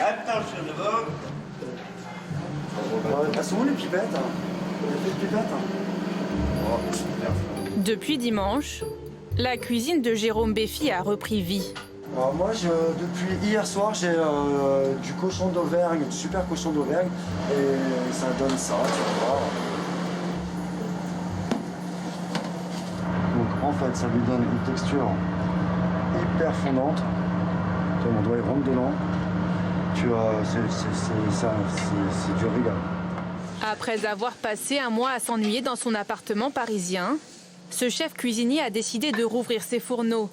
Attention devant. Elles sont où les pipettes? Il y a plus de pipettes. Depuis dimanche, la cuisine de Jérôme Béfi a repris vie. Alors moi, depuis hier soir, j'ai du cochon d'Auvergne, du super cochon d'Auvergne, et ça donne ça, tu vas voir. Donc en fait, ça lui donne une texture hyper fondante. Tu vois, mon doigt il rentre dedans. C'est du régal. Après avoir passé un mois à s'ennuyer dans son appartement parisien, ce chef cuisinier a décidé de rouvrir ses fourneaux.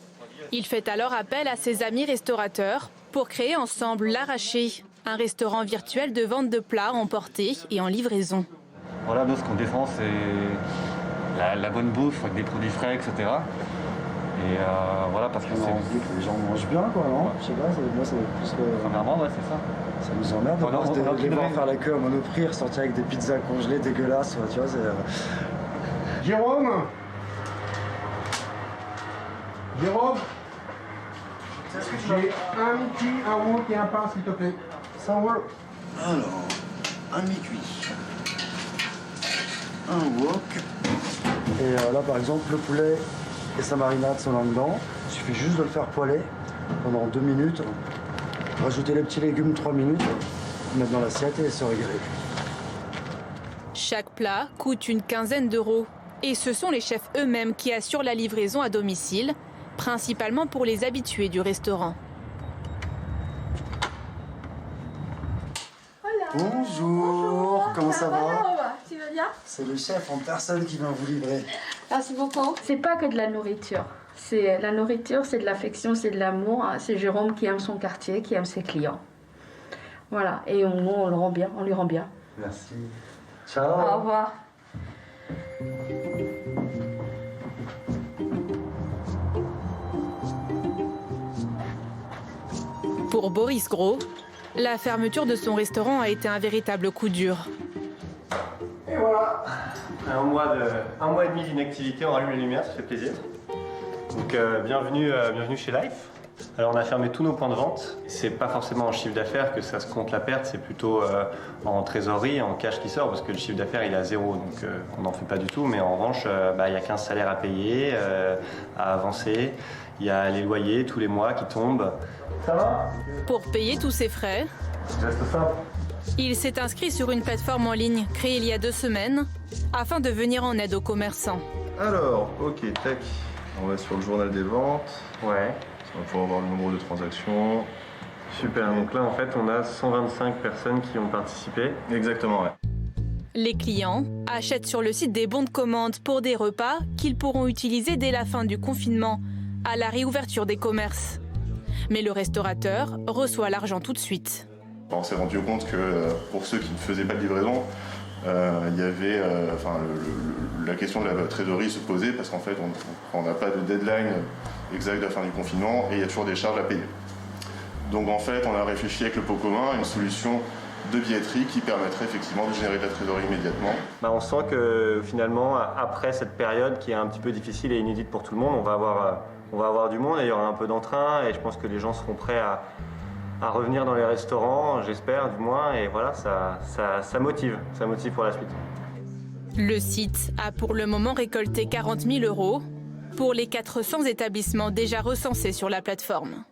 Il fait alors appel à ses amis restaurateurs pour créer ensemble l'Arraché, un restaurant virtuel de vente de plats emportés et en livraison. Voilà, nous ce qu'on défend c'est la bonne bouffe avec des produits frais, etc. Et voilà, parce que c'est... Les gens mangent bien, quoi, non? Je sais pas, moi ça va plus que... Premièrement, ouais, c'est ça. Ça nous emmerde de les voir faire la queue à Monoprix, ressortir avec des pizzas congelées dégueulasses, tu vois, c'est... Jérôme, j'ai un mi-cuit, un wok et un pain, s'il te plaît. Ça roule. Alors, un mi-cuit. Un wok. Et là, par exemple, le poulet et sa marinade sont là-dedans. Il suffit juste de le faire poêler pendant 2 minutes. Rajouter les petits légumes 3 minutes, mettre dans l'assiette et se régaler. Chaque plat coûte une quinzaine d'euros. Et ce sont les chefs eux-mêmes qui assurent la livraison à domicile, principalement pour les habitués du restaurant. Bonjour, comment ça va? Tu vas bien? C'est le chef en personne qui vient vous livrer. Merci beaucoup. C'est pas que de la nourriture. La nourriture, c'est de l'affection, c'est de l'amour. C'est Jérôme qui aime son quartier, qui aime ses clients. Voilà, et on le rend bien, on lui rend bien. Merci. Ciao. Au revoir. Pour Boris Gros, la fermeture de son restaurant a été un véritable coup dur. Et voilà, un mois et demi d'inactivité, on rallume les lumières, ça fait plaisir. Donc bienvenue chez Life. Alors on a fermé tous nos points de vente. C'est pas forcément en chiffre d'affaires que ça se compte la perte, c'est plutôt en trésorerie, en cash qui sort, parce que le chiffre d'affaires il est à 0, donc on n'en fait pas du tout. Mais en revanche, il y a 15 salaires à payer, à avancer. Il y a les loyers tous les mois qui tombent. Ça va? Pour payer tous ses frais, Reste simple. il s'est inscrit sur une plateforme en ligne créée il y a 2 semaines afin de venir en aide aux commerçants. Alors, ok, tac, on va sur le journal des ventes. Ouais. On va pouvoir voir le nombre de transactions. Super, donc là en fait on a 125 personnes qui ont participé. Exactement, ouais. Les clients achètent sur le site des bons de commande pour des repas qu'ils pourront utiliser dès la fin du confinement, à la réouverture des commerces. Mais le restaurateur reçoit l'argent tout de suite. On s'est rendu compte que pour ceux qui ne faisaient pas de livraison, il y avait, la question de la trésorerie se posait parce qu'en fait on n'a pas de deadline exact de la fin du confinement et il y a toujours des charges à payer. Donc en fait on a réfléchi avec le pot commun à une solution de billetterie qui permettrait effectivement de générer de la trésorerie immédiatement. On sent que finalement après cette période qui est un petit peu difficile et inédite pour tout le monde, on va avoir du monde et il y aura un peu d'entrain et je pense que les gens seront prêts à revenir dans les restaurants, j'espère du moins, et voilà, ça motive pour la suite. Le site a pour le moment récolté 40 000 € pour les 400 établissements déjà recensés sur la plateforme.